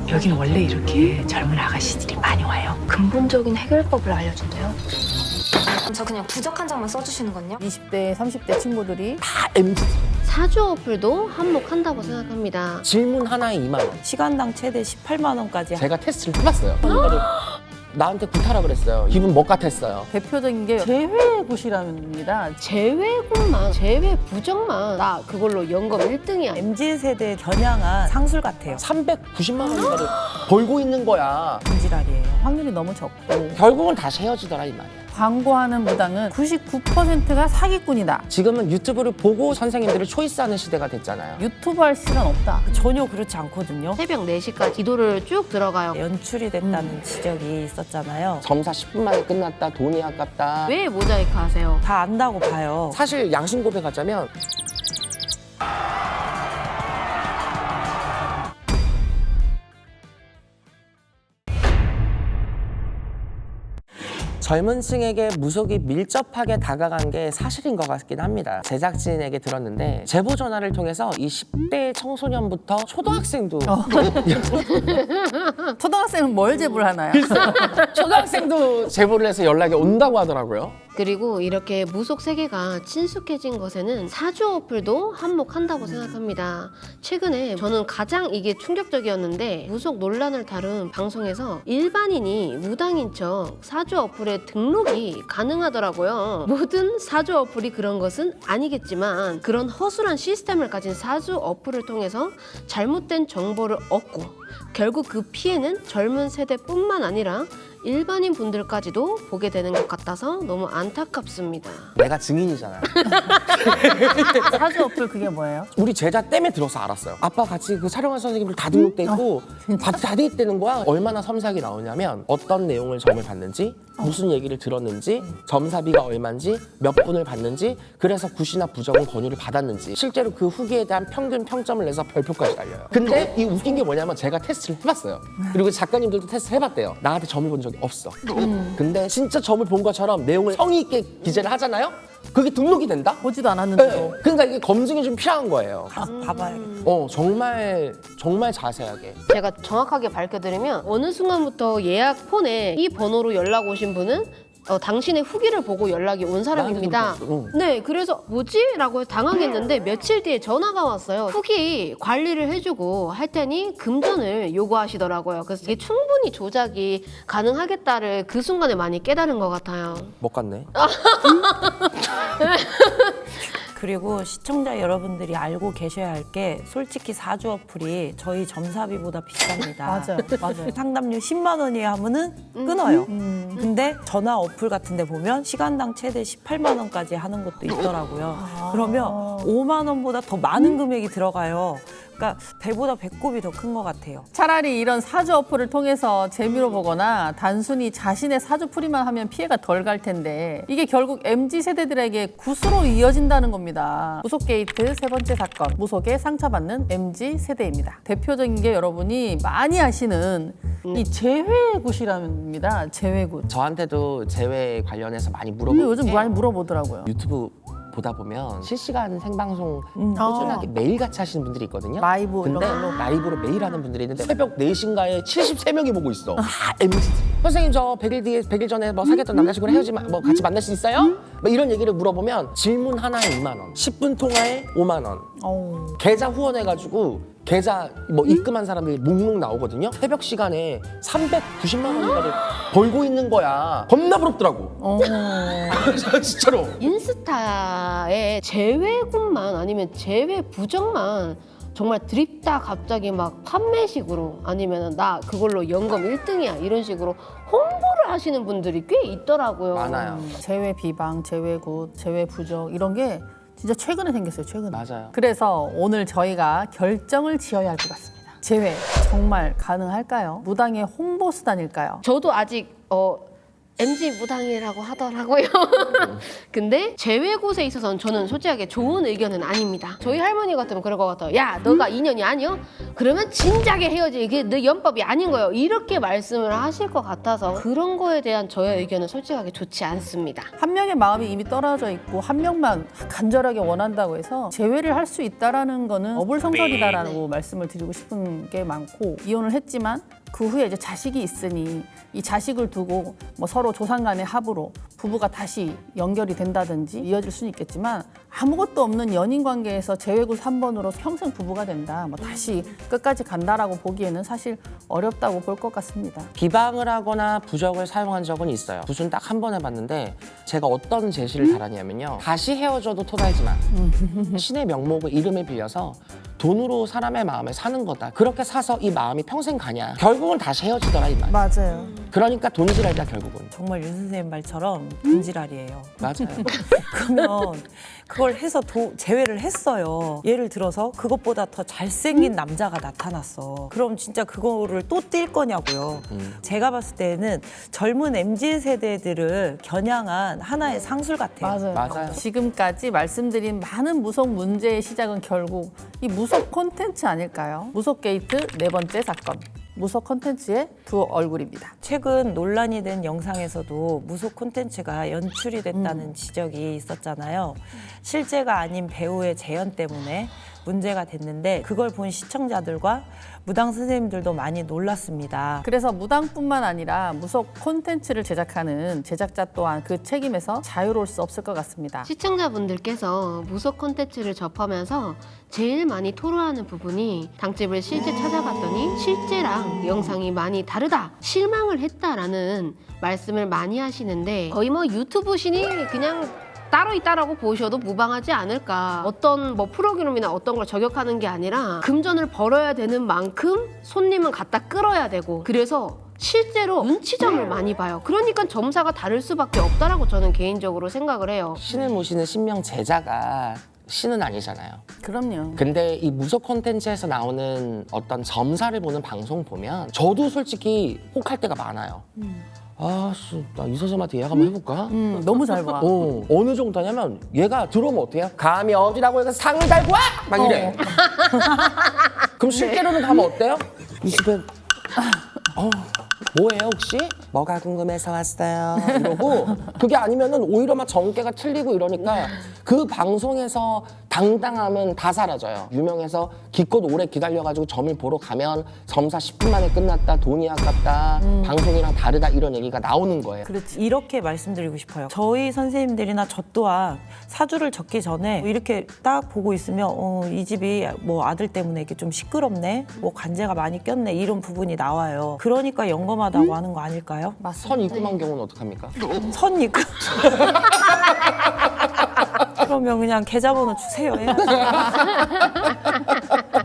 여긴 원래 이렇게 젊은 아가씨들이 많이 와요. 근본적인 해결법을 알려준대요. 저 그냥 부적 한 장만 써주시는 건요? 20대, 30대 친구들이 다 MZ. 사주 어플도 한몫한다고 생각합니다. 질문 하나에 2만 원. 시간당 최대 18만 원까지 제가 테스트를 해봤어요. 이거를 나한테 구타라 그랬어요. 기분 못 같았어요. 대표적인 게 제외굿이랍니다. 제외군만, 제외 부정만 나 그걸로 연금 1등이야. MZ세대 겨냥한 상술 같아요. 390만 원짜리 벌고 있는 거야. 금지랄이에요. 확률이 너무 적고 결국은 다시 헤어지더라 이 말이야. 광고하는 무당은 99%가 사기꾼이다. 지금은 유튜브를 보고 선생님들을 초이스하는 시대가 됐잖아요. 유튜브 할 시간 없다. 전혀 그렇지 않거든요. 새벽 4시까지 기도를 쭉 들어가요. 연출이 됐다는 지적이 있었잖아요. 점사 10분 만에 끝났다. 돈이 아깝다. 왜 모자이크 하세요? 다 안다고 봐요. 사실 양심 고백하자면 젊은 층에게 무속이 밀접하게 다가간 게 사실인 것 같긴 합니다. 제작진에게 들었는데 제보 전화를 통해서 이 10대 청소년부터 초등학생도 초등학생은 뭘 제보를 하나요? 초등학생도 제보를 해서 연락이 온다고 하더라고요. 그리고 이렇게 무속 세계가 친숙해진 것에는 사주 어플도 한몫한다고 생각합니다. 최근에 저는 가장 이게 충격적이었는데 무속 논란을 다룬 방송에서 일반인이 무당인 척 사주 어플에 등록이 가능하더라고요. 모든 사주 어플이 그런 것은 아니겠지만 그런 허술한 시스템을 가진 사주 어플을 통해서 잘못된 정보를 얻고 결국 그 피해는 젊은 세대뿐만 아니라 일반인 분들까지도 보게 되는 것 같아서 너무 안타깝습니다. 내가 증인이잖아요. 사주 어플 그게 뭐예요? 우리 제자 때문에 들어서 알았어요. 아빠 같이 그 촬영한 선생님들 다 등록돼 있고 다 돼 있다는 거야. 얼마나 섬세하게 나오냐면 어떤 내용을 점을 받는지 무슨 얘기를 들었는지 점사비가 얼마인지 몇 분을 받는지 그래서 굿이나 부정은 권유를 받았는지 실제로 그 후기에 대한 평균 평점을 내서 별표까지 달려요. 근데 이 웃긴 게 뭐냐면 제가 테스트를 해봤어요. 그리고 작가님들도 테스트 해봤대요. 나한테 점을 본 적이 없어. 근데 진짜 점을 본 것처럼 내용을 성의 있게 기재를 하잖아요? 그게 등록이 된다? 보지도 않았는데도. 네. 그러니까 이게 검증이 좀 필요한 거예요. 봐봐야겠다. 정말 자세하게. 제가 정확하게 밝혀드리면 어느 순간부터 예약 폰에 이 번호로 연락 오신 분은 당신의 후기를 보고 연락이 온 사람입니다. 나한테도 그랬어. 네, 그래서 뭐지? 라고 당황했는데 며칠 뒤에 전화가 왔어요. 후기 관리를 해주고 할 테니 금전을 요구하시더라고요. 그래서 이게 충분히 조작이 가능하겠다를 그 순간에 많이 깨달은 것 같아요. 못 갔네. 그리고 시청자 여러분들이 알고 계셔야 할 게 솔직히 사주 어플이 저희 점사비보다 비쌉니다. 맞아요. 상담료 10만 원이에요 하면은 끊어요. 근데 전화 어플 같은 데 보면 시간당 최대 18만 원까지 하는 것도 있더라고요. 그러면 5만 원보다 더 많은 금액이 들어가요. 그러니까 배보다 배꼽이 더 큰 것 같아요. 차라리 이런 사주 어플을 통해서 재미로 보거나 단순히 자신의 사주풀이만 하면 피해가 덜 갈 텐데 이게 결국 MZ세대들에게 굿으로 이어진다는 겁니다. 무속 게이트 세 번째 사건, 무속에 상처받는 MZ세대입니다. 대표적인 게 여러분이 많이 아시는 이 제외굿이랍니다. 제외굿. 저한테도 재회 관련해서 많이 근데 물어보고 요즘 많이 물어보더라고요. 유튜브 보다 보면 실시간 생방송 꾸준하게 매일같이 하시는 분들이 있거든요. 라이브 근데 이런 걸로. 라이브로 매일 하는 분들이 있는데 새벽 4시인가에 73명이 보고 있어. 다 MZ. 선생님 저 100일 전에 뭐 사귀었던 남자친구랑 헤어지면 뭐 같이 만날 수 있어요? 뭐 이런 얘기를 물어보면 질문 하나에 2만 원, 10분 통화에 5만 원. 계좌 후원해가지고 계좌 뭐 입금한 사람들이 목록 나오거든요. 새벽 시간에 390만 원짜리 벌고 있는 거야. 겁나 부럽더라고. 진짜로. 인스타에 제외군만 아니면 제외 부정만 정말 드립다 갑자기 막 판매식으로 아니면 나 그걸로 연금 1등이야 이런 식으로 홍보를 하시는 분들이 꽤 있더라고요. 많아요. 제외 비방, 제외굿, 제외 부적 이런 게 진짜 최근에 생겼어요. 최근에. 맞아요. 그래서 오늘 저희가 결정을 지어야 할 것 같습니다. 제외 정말 가능할까요? 무당의 홍보 수단일까요? 저도 아직 MG 무당이라고 하더라고요. 근데 재회곳에 있어서는 저는 솔직하게 좋은 의견은 아닙니다. 저희 할머니 같으면 그럴 것 같아요. 야, 너가 인연이 아니여? 그러면 진작에 헤어지. 이게 너 연법이 아닌 거예요. 이렇게 말씀을 하실 것 같아서 그런 거에 대한 저의 의견은 솔직하게 좋지 않습니다. 한 명의 마음이 이미 떨어져 있고 한 명만 간절하게 원한다고 해서 재회를 할 수 있다라는 거는 어불성설이다라고 말씀을 드리고 싶은 게 많고, 이혼을 했지만 그 후에 이제 자식이 있으니 이 자식을 두고 뭐 서로 조상 간의 합으로 부부가 다시 연결이 된다든지 이어질 수는 있겠지만, 아무것도 없는 연인 관계에서 재회굿 한 번으로 평생 부부가 된다, 뭐 다시 끝까지 간다라고 보기에는 사실 어렵다고 볼 것 같습니다. 비방을 하거나 부적을 사용한 적은 있어요. 굿은 딱 한 번 해봤는데 제가 어떤 제시를 달았냐면요. 다시 헤어져도 토달지 마. 신의 명목을 이름을 빌려서 돈으로 사람의 마음을 사는 거다. 그렇게 사서 이 마음이 평생 가냐. 결국은 다시 헤어지더라 이 말. 맞아요. 그러니까 돈지랄이야 결국은. 정말 윤 선생님 말처럼 돈지랄이에요. 맞아요. 그러면 그걸 해서 재회를 했어요. 예를 들어서 그것보다 더 잘생긴 남자가 나타났어. 그럼 진짜 그거를 또 뛸 거냐고요. 제가 봤을 때는 젊은 MZ세대들을 겨냥한 하나의 상술 같아요. 맞아요. 지금까지 말씀드린 많은 무속 문제의 시작은 결국 이 무속 콘텐츠 아닐까요? 무속 게이트 네 번째 사건. 무속 콘텐츠의 두 얼굴입니다. 최근 논란이 된 영상에서도 무속 콘텐츠가 연출이 됐다는 지적이 있었잖아요. 실제가 아닌 배우의 재연 때문에 문제가 됐는데 그걸 본 시청자들과 무당 선생님들도 많이 놀랐습니다. 그래서 무당뿐만 아니라 무속 콘텐츠를 제작하는 제작자 또한 그 책임에서 자유로울 수 없을 것 같습니다. 시청자분들께서 무속 콘텐츠를 접하면서 제일 많이 토로하는 부분이 당집을 실제 찾아봤더니 실제랑 영상이 많이 다르다, 실망을 했다라는 말씀을 많이 하시는데, 거의 뭐 유튜브신이 그냥 따로 있다라고 보셔도 무방하지 않을까. 어떤 뭐 프로그램이나 어떤 걸 저격하는 게 아니라 금전을 벌어야 되는 만큼 손님은 갖다 끌어야 되고, 그래서 실제로 눈치점을 많이 봐요. 그러니까 점사가 다를 수밖에 없다라고 저는 개인적으로 생각을 해요. 신을 모시는 신명 제자가 신은 아니잖아요. 그럼요. 근데 이 무속 콘텐츠에서 나오는 어떤 점사를 보는 방송 보면 저도 솔직히 혹할 때가 많아요. 아씨, 나 이 선생님한테 예약 한번 해볼까? 너무 잘 봐. 어느 정도냐면 얘가 들어오면 어때요? 감이 어디라고 해서 상을 달고 와! 막 이래. 그럼 실제로는 가면 어때요? 이 집에 뭐예요 혹시? 뭐가 궁금해서 왔어요? 이러고, 그게 아니면은 오히려 막 전개가 틀리고 이러니까 그 방송에서 당당함은 다 사라져요. 유명해서 기껏 오래 기다려가지고 점을 보러 가면 점사 10분 만에 끝났다, 돈이 아깝다, 방송이랑 다르다, 이런 얘기가 나오는 거예요. 이렇게 말씀드리고 싶어요. 저희 선생님들이나 저 또한 사주를 적기 전에 이렇게 딱 보고 있으면 이 집이 뭐 아들 때문에 이렇게 좀 시끄럽네, 뭐 관제가 많이 꼈네, 이런 부분이 나와요. 그러니까 영검하다고 하는 거 아닐까요? 선 입금한 경우는 어떡합니까? 선 입금. 그러면 그냥 계좌번호 주세요.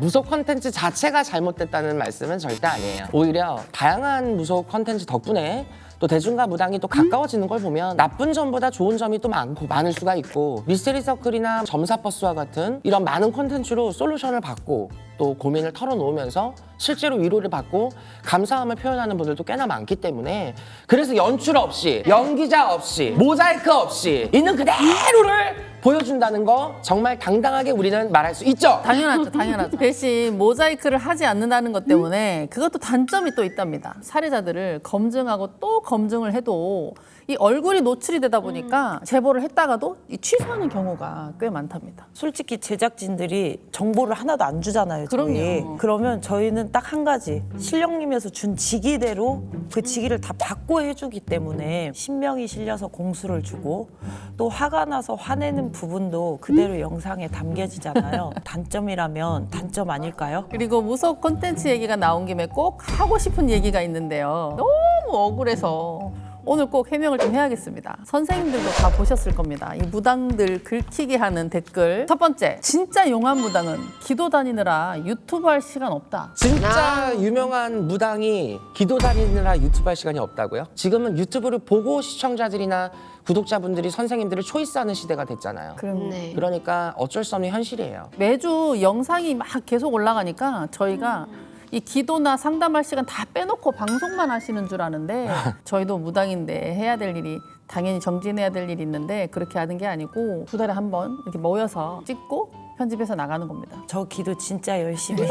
무속 콘텐츠 자체가 잘못됐다는 말씀은 절대 아니에요. 오히려 다양한 무속 콘텐츠 덕분에 또 대중과 무당이 또 가까워지는 걸 보면 나쁜 점보다 좋은 점이 또 많을 수가 있고, 미스테리 서클이나 점사버스와 같은 이런 많은 콘텐츠로 솔루션을 받고 또 고민을 털어놓으면서 실제로 위로를 받고 감사함을 표현하는 분들도 꽤나 많기 때문에, 그래서 연출 없이, 연기자 없이, 모자이크 없이 있는 그대로를 보여준다는 거 정말 당당하게 우리는 말할 수 있죠. 당연하죠, 당연하죠. 대신 모자이크를 하지 않는다는 것 때문에 그것도 단점이 또 있답니다. 살해자들을 검증하고 또 검증을 해도 이 얼굴이 노출이 되다 보니까 제보를 했다가도 이 취소하는 경우가 꽤 많답니다. 솔직히 제작진들이 정보를 하나도 안 주잖아요. 저희. 그럼요. 그러면 저희는 딱 한 가지, 신령님에서 준 직위대로 그 직위를 다 받고 해주기 때문에 신명이 실려서 공수를 주고, 또 화가 나서 화내는 부분도 그대로 영상에 담겨지잖아요. 단점이라면 단점 아닐까요? 그리고 무속 콘텐츠 얘기가 나온 김에 꼭 하고 싶은 얘기가 있는데요. 너무 억울해서 오늘 꼭 해명을 좀 해야겠습니다. 선생님들도 다 보셨을 겁니다. 이 무당들 긁히게 하는 댓글. 첫 번째, 진짜 용한 무당은 기도 다니느라 유튜브 할 시간 없다. 진짜 유명한 무당이 기도 다니느라 유튜브 할 시간이 없다고요? 지금은 유튜브를 보고 시청자들이나 구독자분들이 선생님들을 초이스하는 시대가 됐잖아요. 네. 그러니까 어쩔 수 없는 현실이에요. 매주 영상이 막 계속 올라가니까 저희가 이 기도나 상담할 시간 다 빼놓고 방송만 하시는 줄 아는데 저희도 무당인데 해야 될 일이 당연히 정진해야 될 일이 있는데 그렇게 하는 게 아니고 2달에 한 번 이렇게 모여서 찍고 편집해서 나가는 겁니다. 저 기도 진짜 열심히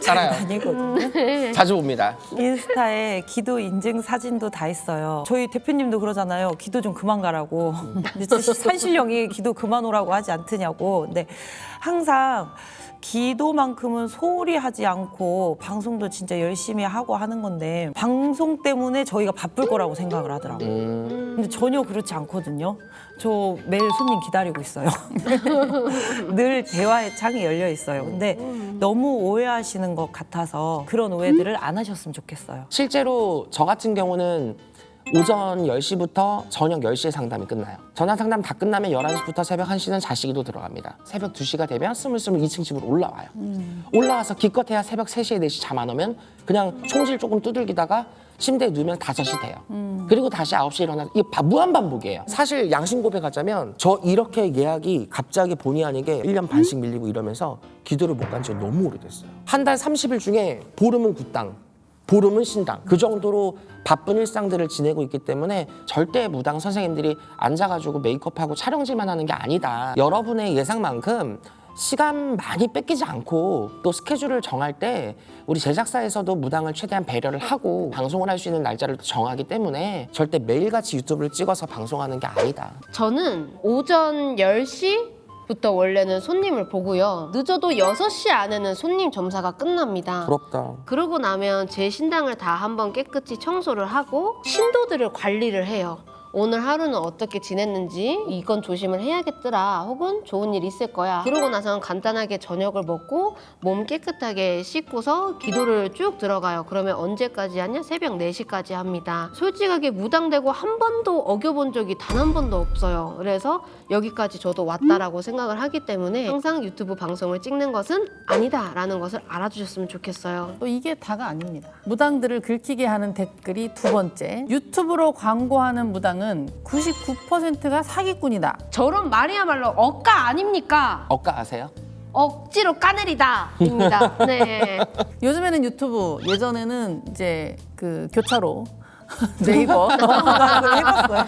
알아요. 다니거든요. 자주 봅니다. 인스타에 기도 인증 사진도 다 있어요. 저희 대표님도 그러잖아요. 기도 좀 그만 가라고. 산신령이 기도 그만 오라고 하지 않더냐고. 근데 항상 기도만큼은 소홀히 하지 않고 방송도 진짜 열심히 하고 하는 건데 방송 때문에 저희가 바쁠 거라고 생각을 하더라고요. 근데 전혀 그렇지 않거든요. 저 매일 손님 기다리고 있어요. 늘 대화의 창이 열려 있어요. 근데 너무 오해하시는 것 같아서 그런 오해들을 안 하셨으면 좋겠어요. 실제로 저 같은 경우는 오전 10시부터 저녁 10시에 상담이 끝나요. 전화 상담 다 끝나면 11시부터 새벽 1시는 자식이도 들어갑니다. 새벽 2시가 되면 스물스물 2층 집으로 올라와요. 올라와서 기껏해야 새벽 3시에 4시 잠 안 오면 그냥 총질 조금 두들기다가 침대에 누우면 5시 돼요. 그리고 다시 9시에 일어나서 이게 무한반복이에요. 사실 양심 고백하자면 저 이렇게 예약이 갑자기 본의 아니게 1년 반씩 밀리고 이러면서 기도를 못 간 지 너무 오래됐어요. 한 달 30일 중에 보름은 굿당, 보름은 신당, 그 정도로 바쁜 일상들을 지내고 있기 때문에 절대 무당 선생님들이 앉아가지고 메이크업하고 촬영질만 하는 게 아니다. 여러분의 예상만큼 시간 많이 뺏기지 않고 또 스케줄을 정할 때 우리 제작사에서도 무당을 최대한 배려를 하고 방송을 할 수 있는 날짜를 정하기 때문에 절대 매일같이 유튜브를 찍어서 방송하는 게 아니다. 저는 오전 10시부터 원래는 손님을 보고요. 늦어도 6시 안에는 손님 점사가 끝납니다. 부럽다. 그러고 나면 제 신당을 다 한번 깨끗이 청소를 하고 신도들을 관리를 해요. 오늘 하루는 어떻게 지냈는지 이건 조심을 해야겠더라 혹은 좋은 일 있을 거야. 그러고 나서는 간단하게 저녁을 먹고 몸 깨끗하게 씻고서 기도를 쭉 들어가요. 그러면 언제까지 하냐? 새벽 4시까지 합니다. 솔직하게 무당되고 한 번도 어겨본 적이 단 한 번도 없어요. 그래서 여기까지 저도 왔다라고 생각을 하기 때문에 항상 유튜브 방송을 찍는 것은 아니다라는 것을 알아주셨으면 좋겠어요. 또 이게 다가 아닙니다. 무당들을 긁히게 하는 댓글이 2번째. 유튜브로 광고하는 무당은 99%가 사기꾼이다. 저런 말이야말로 억까 아닙니까? 억까 아세요? 억지로 까내리다입니다. 네. 요즘에는 유튜브, 예전에는 이제 그 교차로 네이버. 나 그거 해봤어요.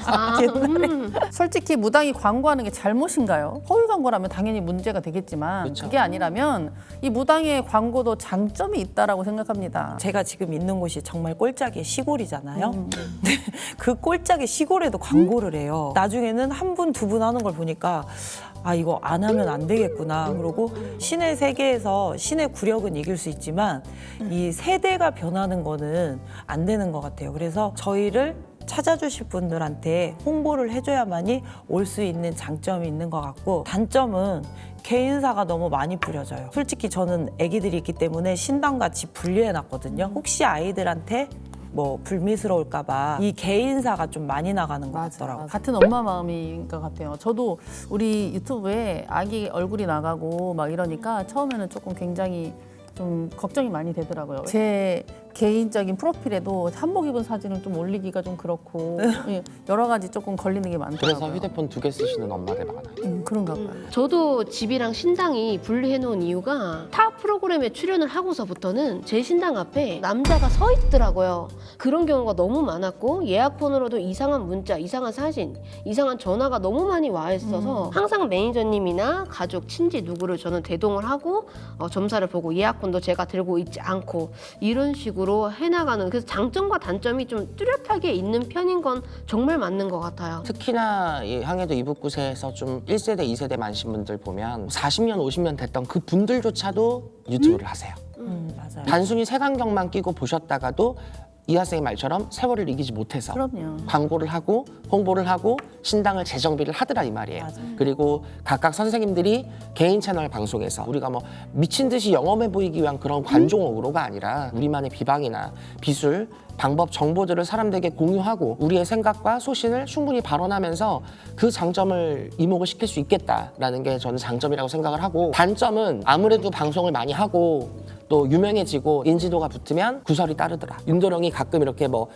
솔직히 무당이 광고하는 게 잘못인가요? 허위 광고라면 당연히 문제가 되겠지만 그쵸. 그게 아니라면 이 무당의 광고도 장점이 있다라고 생각합니다. 제가 지금 있는 곳이 정말 꼴짝의 시골이잖아요. 근데 그 꼴짝의 시골에도 광고를 해요. 나중에는 한 분, 두 분 하는 걸 보니까 아 이거 안 하면 안 되겠구나. 그러고 신의 세계에서 신의 구력은 이길 수 있지만 이 세대가 변하는 거는 안 되는 것 같아요. 그래서 저희를 찾아주실 분들한테 홍보를 해줘야만이 올 수 있는 장점이 있는 것 같고 단점은 개인사가 너무 많이 뿌려져요. 솔직히 저는 아기들이 있기 때문에 신당같이 분리해놨거든요. 혹시 아이들한테 뭐 불미스러울까봐 이 개인사가 좀 많이 나가는 것 같더라고요. 같은 엄마 마음인 것 같아요. 저도 우리 유튜브에 아기 얼굴이 나가고 막 이러니까 처음에는 조금 굉장히 좀 걱정이 많이 되더라고요. 제 개인적인 프로필에도 한복 입은 사진을 좀 올리기가 좀 그렇고 예, 여러 가지 조금 걸리는 게 많더라고요. 그래서 휴대폰 2개 쓰시는 엄마들 많아요. 그런가 봐요. 저도 집이랑 신당이 분리해놓은 이유가 타 프로그램에 출연을 하고서부터는 제 신당 앞에 남자가 서 있더라고요. 그런 경우가 너무 많았고 예약폰으로도 이상한 문자, 이상한 사진, 이상한 전화가 너무 많이 와 있어서 항상 매니저님이나 가족, 친지 누구를 저는 대동을 하고 점사를 보고 예약폰도 제가 들고 있지 않고 이런 식으로 해나가는, 그래서 장점과 단점이 좀 뚜렷하게 있는 편인 건 정말 맞는 것 같아요. 특히나 이 항해도 이북구세에서 좀 1세대, 2세대 많으신 분들 보면 40년, 50년 됐던 그 분들조차도 유튜브를 하세요. 맞아요. 단순히 색안경만 끼고 보셨다가도 이 학생의 말처럼 세월을 이기지 못해서 그럼요. 광고를 하고 홍보를 하고 신당을 재정비를 하더라 이 말이에요. 맞아요. 그리고 각각 선생님들이 개인 채널 방송에서 우리가 뭐 미친 듯이 영험해 보이기 위한 그런 관종으로가 아니라 우리만의 비방이나 비술, 방법, 정보들을 사람들에게 공유하고 우리의 생각과 소신을 충분히 발언하면서 그 장점을 이목을 시킬 수 있겠다라는 게 저는 장점이라고 생각을 하고, 단점은 아무래도 방송을 많이 하고 또 유명해지고 인지도가 붙으면 구설이 따르더라. 윤도령이 가끔 이렇게 뭐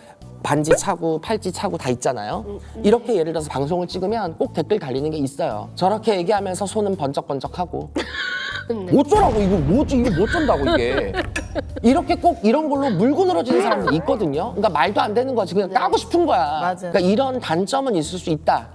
반지 차고 팔찌 차고 다 있잖아요. 이렇게 예를 들어서 방송을 찍으면 꼭 댓글 달리는 게 있어요. 저렇게 얘기하면서 손은 번쩍번쩍하고 뭐 어쩌라고 이거 뭐지 이거 뭐 어쩐다고 이게 이렇게 꼭 이런 걸로 물고 늘어지는 사람들이 있거든요. 그러니까 말도 안 되는 거지 그냥 까고 싶은 거야. 맞아. 그러니까 이런 단점은 있을 수 있다.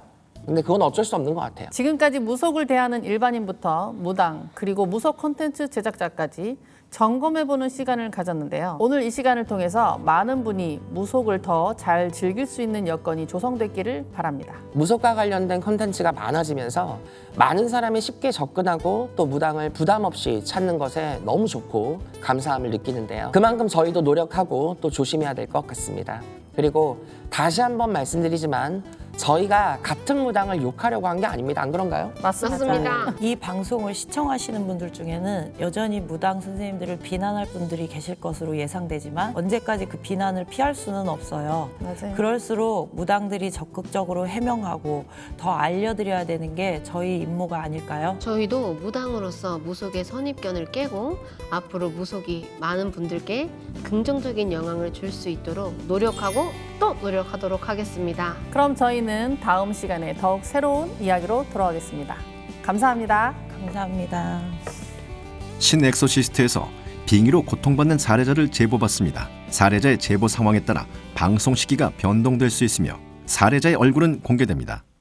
근데 그건 어쩔 수 없는 것 같아요. 지금까지 무속을 대하는 일반인부터 무당 그리고 무속 콘텐츠 제작자까지 점검해보는 시간을 가졌는데요. 오늘 이 시간을 통해서 많은 분이 무속을 더 잘 즐길 수 있는 여건이 조성됐기를 바랍니다. 무속과 관련된 콘텐츠가 많아지면서 많은 사람이 쉽게 접근하고 또 무당을 부담 없이 찾는 것에 너무 좋고 감사함을 느끼는데요. 그만큼 저희도 노력하고 또 조심해야 될 것 같습니다. 그리고 다시 한번 말씀드리지만 저희가 같은 무당을 욕하려고 한 게 아닙니다. 안 그런가요? 맞습니다. 이 방송을 시청하시는 분들 중에는 여전히 무당 선생님들을 비난할 분들이 계실 것으로 예상되지만 언제까지 그 비난을 피할 수는 없어요. 맞아요. 그럴수록 무당들이 적극적으로 해명하고 더 알려드려야 되는 게 저희 임무가 아닐까요? 저희도 무당으로서 무속의 선입견을 깨고 앞으로 무속이 많은 분들께 긍정적인 영향을 줄 수 있도록 노력하고 또 노력하도록 하겠습니다. 그럼 저희는 다음 시간에 더욱 새로운 이야기로 돌아오겠습니다. 감사합니다. 감사합니다. 신엑소시스트에서 빙의로 고통받는 사례자를 제보받습니다. 사례자의 제보 상황에 따라 방송 시기가 변동될 수 있으며 사례자의 얼굴은 공개됩니다.